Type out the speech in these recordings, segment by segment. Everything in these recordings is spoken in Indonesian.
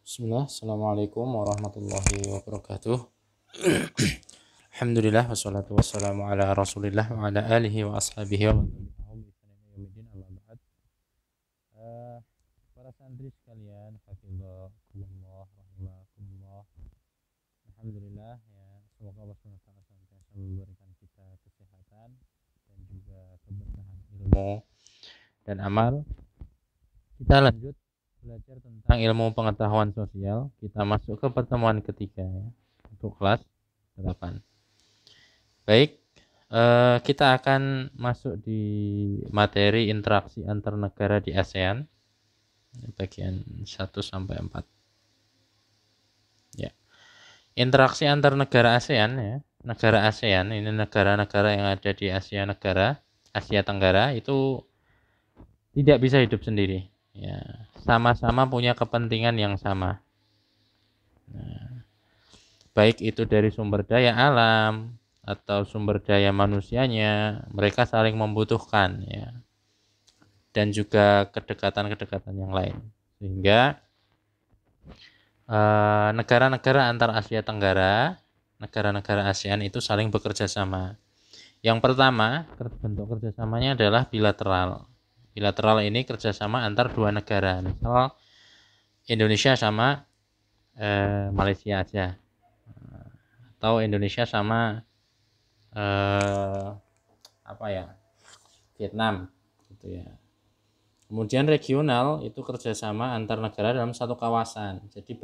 Bismillah, Assalamualaikum warahmatullahi wabarakatuh. Alhamdulillah wassalatu wassalamu ala rasulillah wa ala alihi wa ashabihi wa man tabi'ahum bi ihsan ila yaumil din, amma ba'd. Para santri sekalian, hafizakumullah rahimakumullah. Alhamdulillah ya, semoga Allah SWT senantiasa memberikan kita kesehatan dan juga keberkahan ilmu dan amal. Kita lanjut belajar tentang ilmu pengetahuan sosial. Kita masuk ke pertemuan ketiga ya, untuk kelas 8. Baik, kita akan masuk di materi interaksi antar negara di ASEAN bagian 1 sampai 4. Ya. Interaksi antar negara ASEAN ya. Negara ASEAN ini negara-negara yang ada di Asia Tenggara itu tidak bisa hidup sendiri. Ya, sama-sama punya kepentingan yang sama. Nah, baik itu dari sumber daya alam atau sumber daya manusianya, mereka saling membutuhkan ya. Dan juga kedekatan-kedekatan yang lain. Sehingga negara-negara antar Asia Tenggara, negara-negara ASEAN itu saling bekerja sama. Yang pertama, bentuk kerjasamanya adalah bilateral. Bilateral ini kerjasama antar dua negara, misal Indonesia sama Malaysia aja, atau Indonesia sama Vietnam, gitu ya. Kemudian regional itu kerjasama antar negara dalam satu kawasan, jadi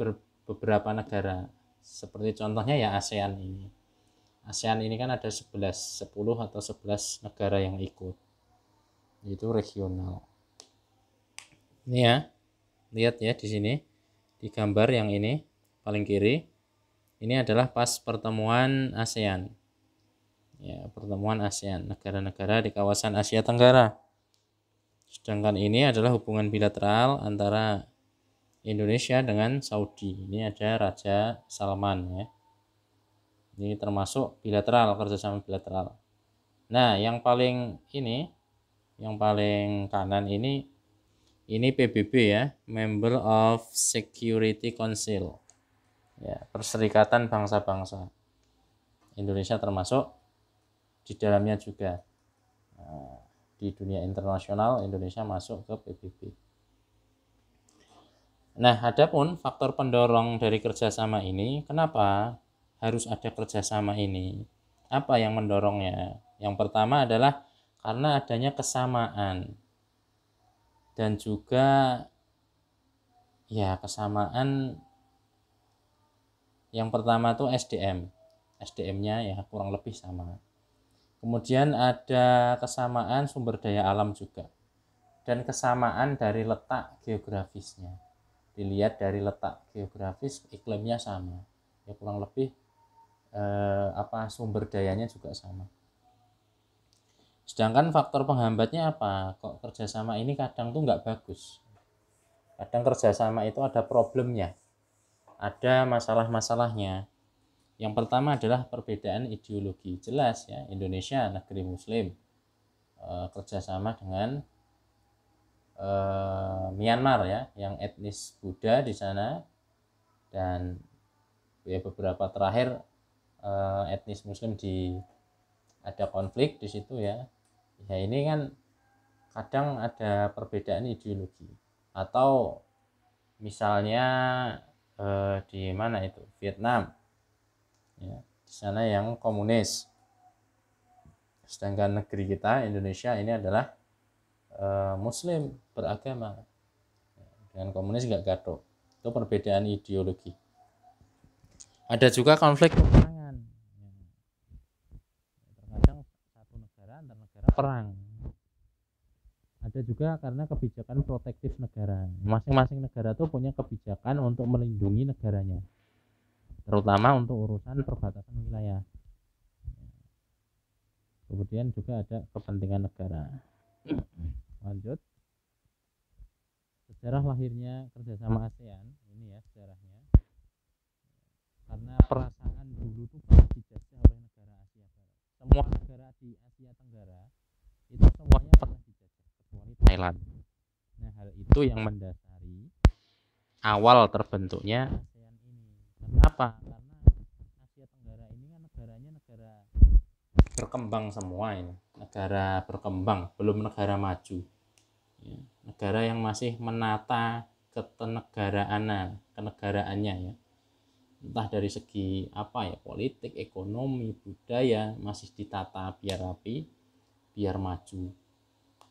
beberapa negara. Seperti contohnya ya ASEAN ini. ASEAN ini kan ada 10 atau 11 negara yang ikut. Itu regional. Ini ya, lihat ya di sini di gambar yang ini paling kiri. Ini adalah pas pertemuan ASEAN. Ya, pertemuan ASEAN, negara-negara di kawasan Asia Tenggara. Sedangkan ini adalah hubungan bilateral antara Indonesia dengan Saudi. Ini ada Raja Salman ya. Ini termasuk bilateral, kerjasama bilateral. Nah, yang paling kanan ini PBB ya, Member of Security Council. Ya, Perserikatan Bangsa-Bangsa. Indonesia termasuk di dalamnya juga. Nah, di dunia internasional Indonesia masuk ke PBB. Nah, adapun faktor pendorong dari kerjasama ini, kenapa harus ada kerjasama ini? Apa yang mendorongnya? Yang pertama adalah karena adanya kesamaan dan juga ya kesamaan. Yang pertama tuh SDM-nya ya kurang lebih sama. Kemudian ada kesamaan sumber daya alam juga, dan kesamaan dari letak geografisnya. Dilihat dari letak geografis, iklimnya sama ya kurang lebih, sumber dayanya juga sama. Sedangkan faktor penghambatnya apa? Kok kerjasama ini kadang tuh nggak bagus. Kadang kerjasama itu ada problemnya, ada masalah-masalahnya. Yang pertama adalah perbedaan ideologi. Jelas ya, Indonesia negeri Muslim, kerjasama dengan Myanmar ya, yang etnis Buddha di sana, dan ya beberapa terakhir etnis Muslim ada konflik di situ ya. Ya ini kan kadang ada perbedaan ideologi. Atau misalnya di mana itu Vietnam ya, di sana yang komunis, sedangkan negeri kita Indonesia ini adalah Muslim beragama, dengan komunis nggak gaduh. Itu perbedaan ideologi. Ada juga konflik peperangan. Terkadang satu negara antar negara perang. Ada juga karena kebijakan protektif negara. Masing-masing negara tuh punya kebijakan untuk melindungi negaranya, terutama untuk urusan perbatasan wilayah. Kemudian juga ada kepentingan negara. Lanjut. Sejarah lahirnya kerjasama ASEAN ini ya sejarahnya. Karena perasaan dulu tuh pernah dijajah oleh negara Asia Barat. Semua negara di Asia Tenggara itu semuanya pernah dijajah kecuali Thailand. Nah, hal itu yang mendasari awal terbentuknya ASEAN ini. Kenapa? Karena Asia Tenggara ini kan negaranya negara berkembang semua ini, negara berkembang, belum negara maju. Ya, negara yang masih menata kenegaraannya ya. Entah dari segi apa ya, politik, ekonomi, budaya masih ditata biar rapi, biar maju.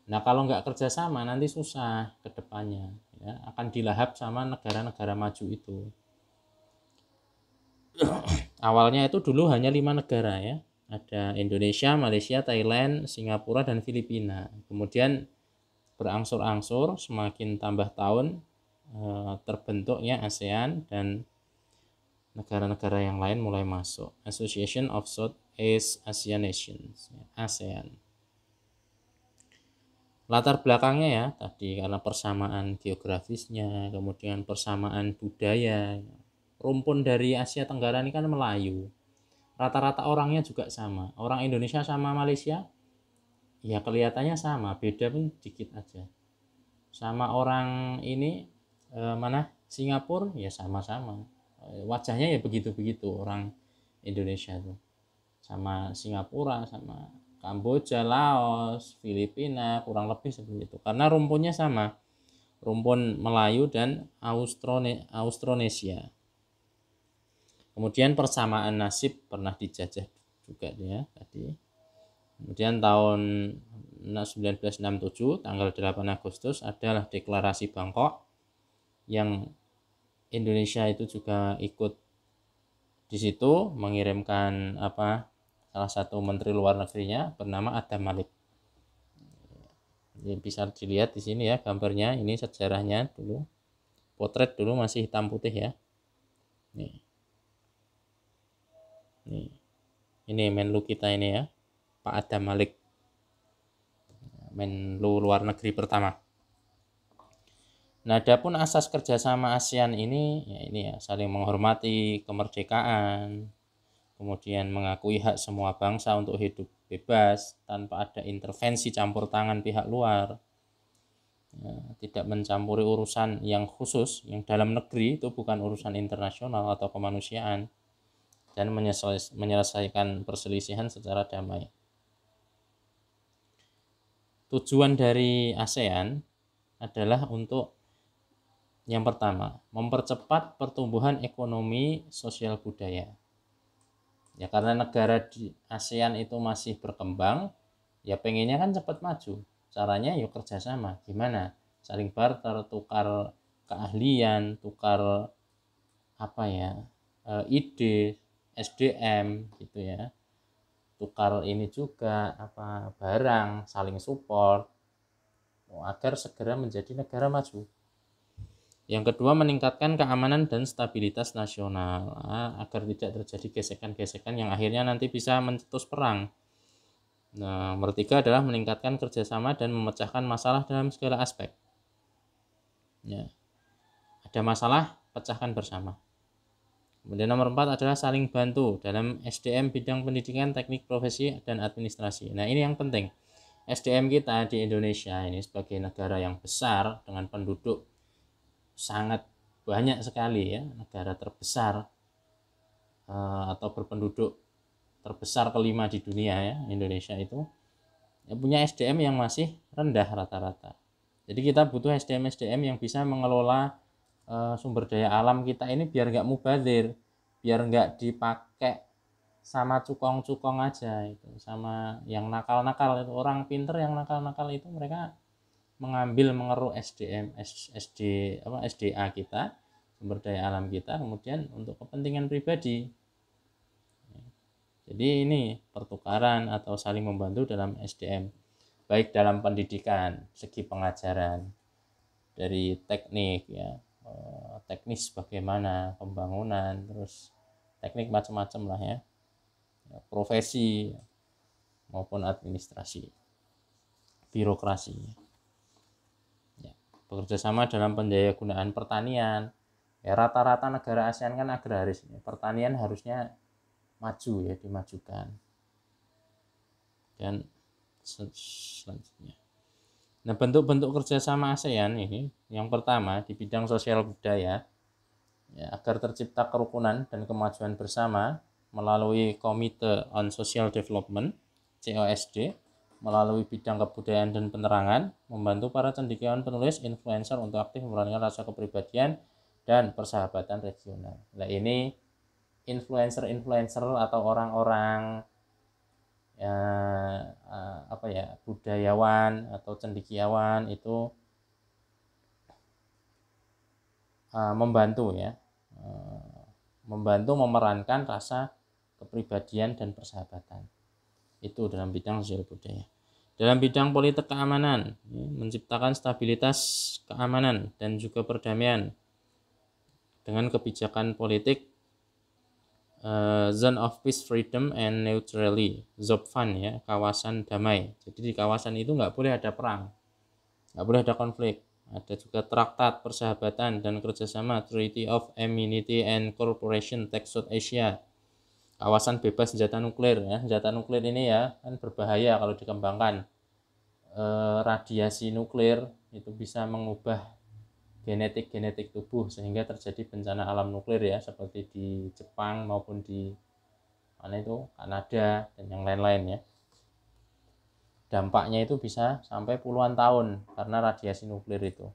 Nah kalau nggak kerjasama nanti susah ke depannya ya, akan dilahap sama negara-negara maju itu. Awalnya itu dulu hanya 5 negara ya, ada Indonesia, Malaysia, Thailand, Singapura, dan Filipina. Kemudian berangsur-angsur semakin tambah tahun terbentuknya ASEAN dan negara-negara yang lain mulai masuk. Association of Southeast Asian Nations, ASEAN. Latar belakangnya ya tadi karena persamaan geografisnya, kemudian persamaan budaya. Rumpun dari Asia Tenggara ini kan Melayu. Rata-rata orangnya juga sama. Orang Indonesia sama Malaysia ya kelihatannya sama, beda pun dikit aja. Sama orang ini mana Singapura ya sama-sama. Wajahnya ya begitu-begitu orang Indonesia tuh. Sama Singapura, sama Kamboja, Laos, Filipina, kurang lebih seperti itu. Karena rumpunnya sama. Rumpun Melayu dan Austronesia. Kemudian persamaan nasib pernah dijajah juga dia tadi. Kemudian tahun 1967 tanggal 8 Agustus adalah deklarasi Bangkok yang Indonesia itu juga ikut di situ mengirimkan salah satu menteri luar negerinya bernama Adam Malik. Ini bisa dilihat di sini ya gambarnya, ini sejarahnya dulu. Potret dulu masih hitam putih ya. Nih. Nih. Ini Menlu kita ini ya, Pak Adam Malik. Menlu luar negeri pertama. Nah, adapun asas kerjasama ASEAN ini ya saling menghormati kemerdekaan, kemudian mengakui hak semua bangsa untuk hidup bebas tanpa ada intervensi campur tangan pihak luar, ya, tidak mencampuri urusan yang khusus yang dalam negeri itu bukan urusan internasional atau kemanusiaan, dan menyelesaikan perselisihan secara damai. Tujuan dari ASEAN adalah untuk yang pertama, mempercepat pertumbuhan ekonomi sosial budaya. Ya karena negara di ASEAN itu masih berkembang, ya pengennya kan cepat maju. Caranya yuk kerjasama. Gimana? Saling barter, tukar keahlian, tukar ide, SDM gitu ya. Tukar ini juga barang, saling support agar segera menjadi negara maju. Yang kedua, meningkatkan keamanan dan stabilitas nasional agar tidak terjadi gesekan-gesekan yang akhirnya nanti bisa mencetus perang. Nah, nomor 3 adalah meningkatkan kerjasama dan memecahkan masalah dalam segala aspek. Ya. Ada masalah, pecahkan bersama. Kemudian nomor 4 adalah saling bantu dalam SDM bidang pendidikan, teknik profesi, dan administrasi. Nah, ini yang penting. SDM kita di Indonesia ini sebagai negara yang besar dengan penduduk sangat banyak sekali ya, negara terbesar atau berpenduduk terbesar kelima di dunia ya, Indonesia itu ya, punya SDM yang masih rendah rata-rata. Jadi kita butuh SDM yang bisa mengelola sumber daya alam kita ini biar nggak mubazir, biar nggak dipakai sama cukong-cukong aja itu, sama yang nakal-nakal itu. Orang pinter yang nakal-nakal itu mereka mengeruk SDA kita, sumber daya alam kita, kemudian untuk kepentingan pribadi. Jadi ini pertukaran atau saling membantu dalam SDM, baik dalam pendidikan, segi pengajaran, dari teknik ya, teknis bagaimana pembangunan, terus teknik macam-macam lah ya, profesi maupun administrasi, birokrasi. Bekerja sama dalam pendayagunaan pertanian. Ya, rata-rata negara ASEAN kan agraris. Pertanian harusnya maju ya, dimajukan. Dan selanjutnya Nah, bentuk-bentuk kerjasama ASEAN ini, yang pertama di bidang sosial budaya, ya, agar tercipta kerukunan dan kemajuan bersama melalui Komite on Social Development (COSD), melalui bidang kebudayaan dan penerangan, membantu para cendekiawan, penulis, influencer untuk aktif memerankan rasa kepribadian dan persahabatan regional. Nah, ini influencer-influencer atau orang-orang ya, budayawan atau cendekiawan itu membantu ya, membantu memerankan rasa kepribadian dan persahabatan itu dalam bidang sosial budaya. Dalam bidang politik keamanan, menciptakan stabilitas keamanan dan juga perdamaian dengan kebijakan politik Zone of Peace, Freedom and Neutrality, ZOPFAN ya, kawasan damai. Jadi di kawasan itu nggak boleh ada perang, nggak boleh ada konflik. Ada juga traktat persahabatan dan kerjasama Treaty of Amity and Cooperation Tech South Asia, kawasan bebas senjata nuklir ya. Senjata nuklir ini ya kan berbahaya kalau dikembangkan. Radiasi nuklir itu bisa mengubah genetik tubuh sehingga terjadi bencana alam nuklir ya, seperti di Jepang maupun di Kanada dan yang lain-lain ya. Dampaknya itu bisa sampai puluhan tahun karena radiasi nuklir itu.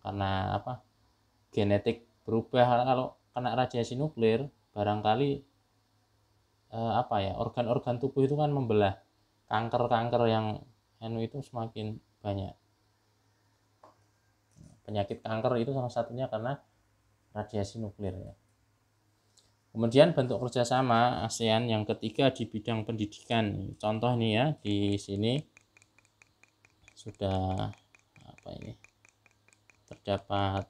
Karena genetik berubah. Kalau kena radiasi nuklir barangkali organ-organ tubuh itu kan membelah. Kanker-kanker yang itu semakin banyak. Penyakit kanker itu salah satunya karena radiasi nuklir ya. Kemudian bentuk kerjasama ASEAN yang ketiga di bidang pendidikan. Contoh nih ya, di sini sudah terdapat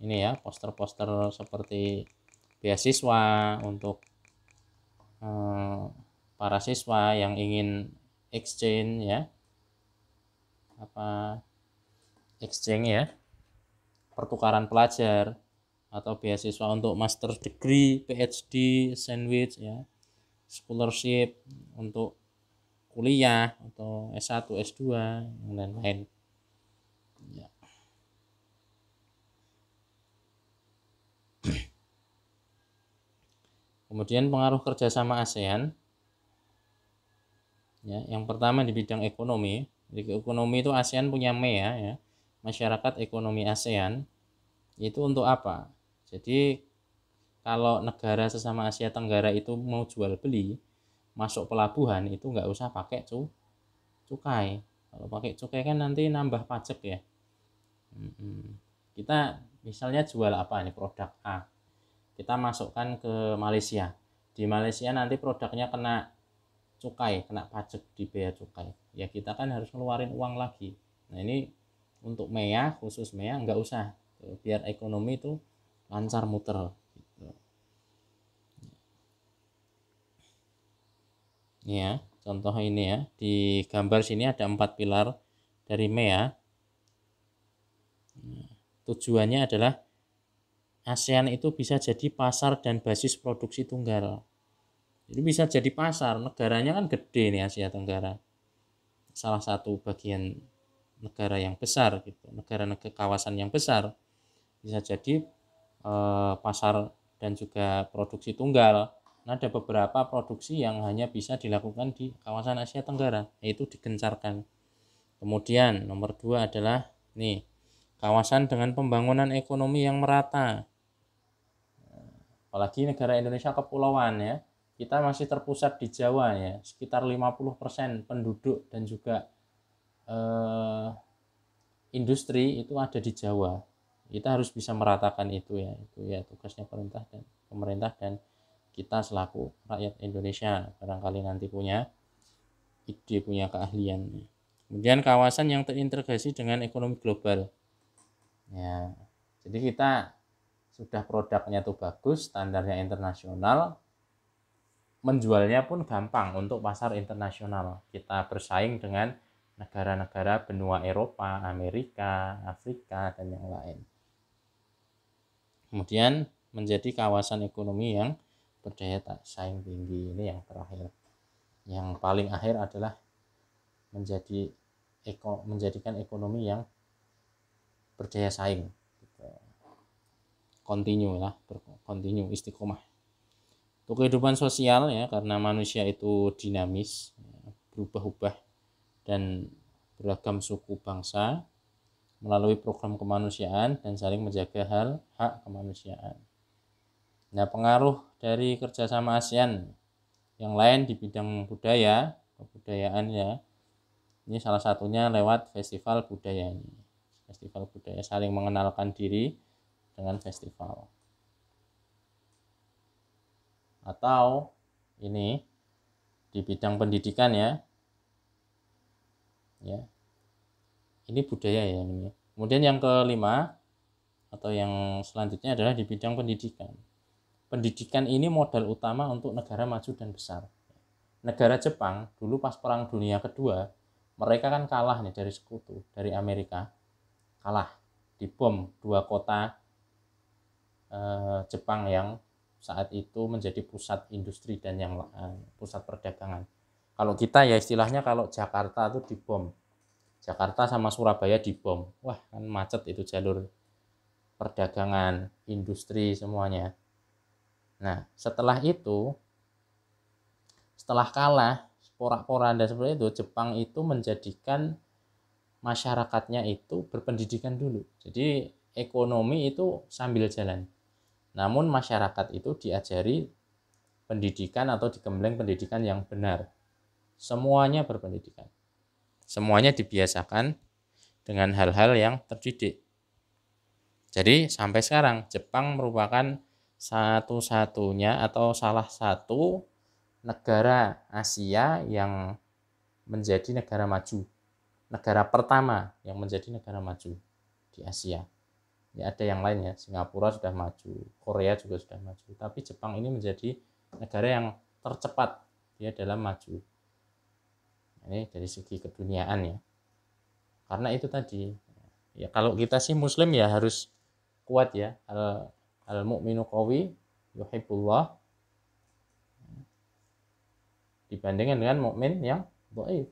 ini ya, poster-poster seperti beasiswa untuk para siswa yang ingin exchange ya, exchange ya, pertukaran pelajar, atau beasiswa untuk master degree, PhD, sandwich ya, scholarship untuk kuliah atau S1, S2 yang lain-lain ya. Kemudian pengaruh kerjasama ASEAN ya, yang pertama di bidang ekonomi. Di ekonomi itu ASEAN punya MEA ya, Masyarakat Ekonomi ASEAN. Itu untuk apa? Jadi kalau negara sesama Asia Tenggara itu mau jual beli, masuk pelabuhan itu nggak usah pakai cukai. Kalau pakai cukai kan nanti nambah pajak ya. Kita misalnya jual produk A, kita masukkan ke Malaysia. Di Malaysia nanti produknya kena cukai, kena pajak di bea cukai. Ya kita kan harus ngeluarin uang lagi. Nah ini untuk MEA, khusus MEA nggak usah, biar ekonomi itu lancar muter gitu. Ini ya, contoh ini ya, di gambar sini ada 4 pilar dari MEA. Tujuannya adalah ASEAN itu bisa jadi pasar dan basis produksi tunggal. Jadi bisa jadi pasar, negaranya kan gede nih Asia Tenggara. Salah satu bagian negara yang besar gitu, negara-negara kawasan yang besar bisa jadi pasar dan juga produksi tunggal. Nah, ada beberapa produksi yang hanya bisa dilakukan di kawasan Asia Tenggara, yaitu digencarkan. Kemudian nomor 2 adalah nih, kawasan dengan pembangunan ekonomi yang merata. Apalagi negara Indonesia kepulauan ya, kita masih terpusat di Jawa ya, sekitar 50% penduduk dan juga industri itu ada di Jawa. Kita harus bisa meratakan itu ya tugasnya pemerintah dan kita selaku rakyat Indonesia barangkali nanti punya ide, punya keahlian. Kemudian kawasan yang terintegrasi dengan ekonomi global. Ya, jadi kita sudah produknya tuh bagus, standarnya internasional, menjualnya pun gampang untuk pasar internasional. Kita bersaing dengan negara-negara benua Eropa, Amerika, Afrika, dan yang lain. Kemudian menjadi kawasan ekonomi yang berdaya saing tinggi. Ini yang terakhir. Yang paling akhir adalah menjadikan ekonomi yang berdaya saing, gitu. Kontinu istiqomah. Untuk kehidupan sosial ya, karena manusia itu dinamis, berubah-ubah dan beragam suku bangsa, melalui program kemanusiaan dan saling menjaga hak kemanusiaan. Nah, pengaruh dari kerjasama ASEAN yang lain di bidang budaya, kebudayaan ya, ini salah satunya lewat festival budaya ini. Festival budaya, saling mengenalkan diri dengan festival. Atau ini di bidang pendidikan ya. Ini budaya ya ini. Kemudian yang kelima atau yang selanjutnya adalah di bidang pendidikan. Pendidikan ini modal utama untuk negara maju dan besar. Negara Jepang dulu pas Perang Dunia Kedua, mereka kan kalah nih dari sekutu, dari Amerika. Kalah, dibom 2 kota Jepang yang saat itu menjadi pusat industri dan yang pusat perdagangan. Kalau kita ya istilahnya kalau Jakarta itu dibom. Jakarta sama Surabaya dibom. Wah, kan macet itu jalur perdagangan, industri semuanya. Nah, setelah itu, setelah kalah, porak-poranda seperti itu, Jepang itu menjadikan masyarakatnya itu berpendidikan dulu. Jadi ekonomi itu sambil jalan. Namun masyarakat itu diajari pendidikan atau digembleng pendidikan yang benar. Semuanya berpendidikan. Semuanya dibiasakan dengan hal-hal yang terdidik. Jadi sampai sekarang Jepang merupakan satu-satunya atau salah satu negara Asia yang menjadi negara maju. Negara pertama yang menjadi negara maju di Asia. Ya ada yang lain ya, Singapura sudah maju, Korea juga sudah maju. Tapi Jepang ini menjadi negara yang tercepat dia dalam maju. Ini dari segi keduniaan ya. Karena itu tadi, ya kalau kita sih Muslim ya harus kuat ya. Al-mu'minu qawi yuhibbullah dibandingkan dengan mukmin yang dhaif.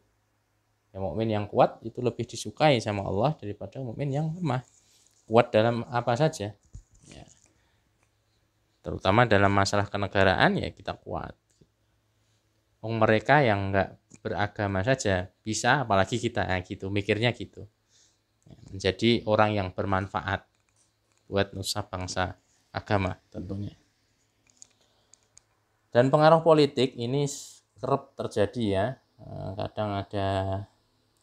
Ya mukmin yang kuat itu lebih disukai sama Allah daripada mukmin yang lemah. Kuat dalam apa saja. Ya. Terutama dalam masalah kenegaraan ya kita kuat. Mereka yang enggak beragama saja bisa, apalagi kita ya gitu, mikirnya gitu. Menjadi orang yang bermanfaat buat nusa bangsa, agama tentunya. Dan pengaruh politik ini kerap terjadi ya. Kadang ada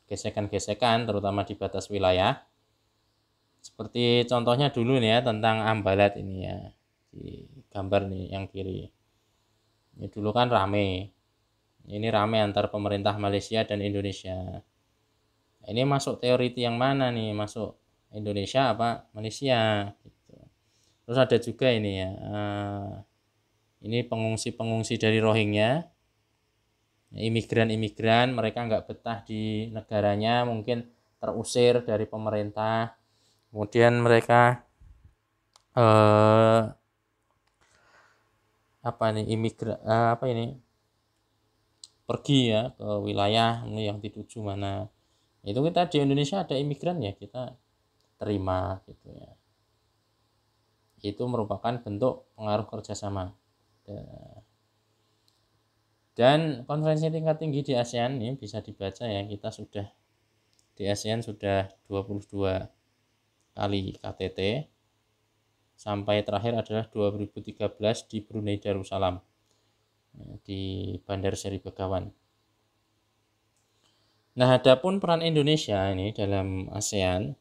gesekan-gesekan terutama di batas wilayah. Seperti contohnya dulu nih ya tentang Ambalat ini ya. Di gambar nih yang kiri. Ini dulu kan rame. Ini rame antar pemerintah Malaysia dan Indonesia. Ini masuk teori yang mana nih? Masuk Indonesia apa Malaysia? Gitu. Terus ada juga ini ya. Ini pengungsi-pengungsi dari Rohingya. Imigran-imigran mereka nggak betah di negaranya, mungkin terusir dari pemerintah. Kemudian mereka pergi ya ke wilayah yang dituju mana. Itu kita di Indonesia ada imigran ya kita terima gitu ya. Itu merupakan bentuk pengaruh kerjasama. Dan konferensi tingkat tinggi di ASEAN ini bisa dibaca ya, kita sudah di ASEAN sudah 22 kali KTT sampai terakhir adalah 2013 di Brunei Darussalam di Bandar Seri Begawan. Nah, adapun peran Indonesia ini dalam ASEAN,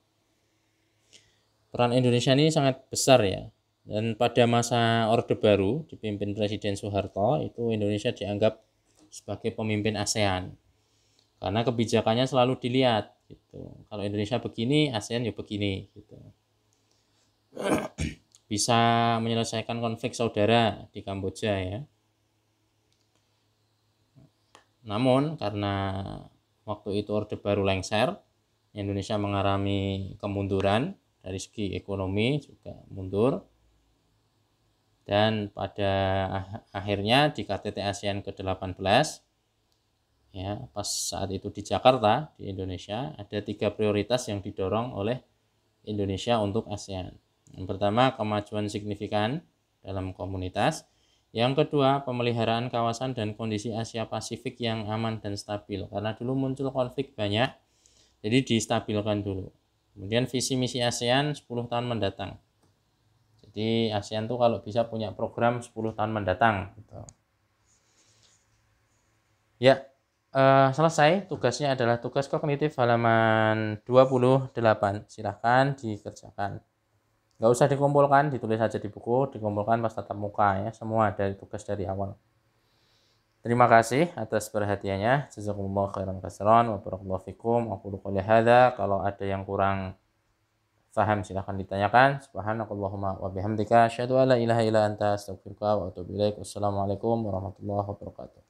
peran Indonesia ini sangat besar ya. Dan pada masa Orde Baru dipimpin Presiden Soeharto itu Indonesia dianggap sebagai pemimpin ASEAN karena kebijakannya selalu dilihat gitu. Kalau Indonesia begini, ASEAN ya begini gitu. Bisa menyelesaikan konflik saudara di Kamboja ya. Namun karena waktu itu Orde Baru lengser, Indonesia mengalami kemunduran dari segi ekonomi juga mundur. Dan pada akhirnya di KTT ASEAN ke-18 ya pas saat itu di Jakarta di Indonesia ada 3 prioritas yang didorong oleh Indonesia untuk ASEAN. Yang pertama, kemajuan signifikan dalam komunitas. Yang kedua, pemeliharaan kawasan dan kondisi Asia Pasifik yang aman dan stabil. Karena dulu muncul konflik banyak, jadi distabilkan dulu. Kemudian visi misi ASEAN 10 tahun mendatang. Jadi ASEAN tuh kalau bisa punya program 10 tahun mendatang gitu. Ya, selesai. Tugasnya adalah tugas kognitif halaman 28. Silahkan dikerjakan. Nggak usah dikumpulkan, ditulis saja di buku, dikumpulkan pas tatap muka ya. Semua dari tugas dari awal. Terima kasih atas perhatiannya. Jazakumullah khairan katsiran wa barakallahu fikum. Aku qouli hadza. Kalau ada yang kurang paham silahkan ditanyakan. Subhanakallahumma wa bihamdika asyhadu an la ilaha illa anta astaghfiruka wa atubu ilaik. Wassalamualaikum warahmatullahi wabarakatuh.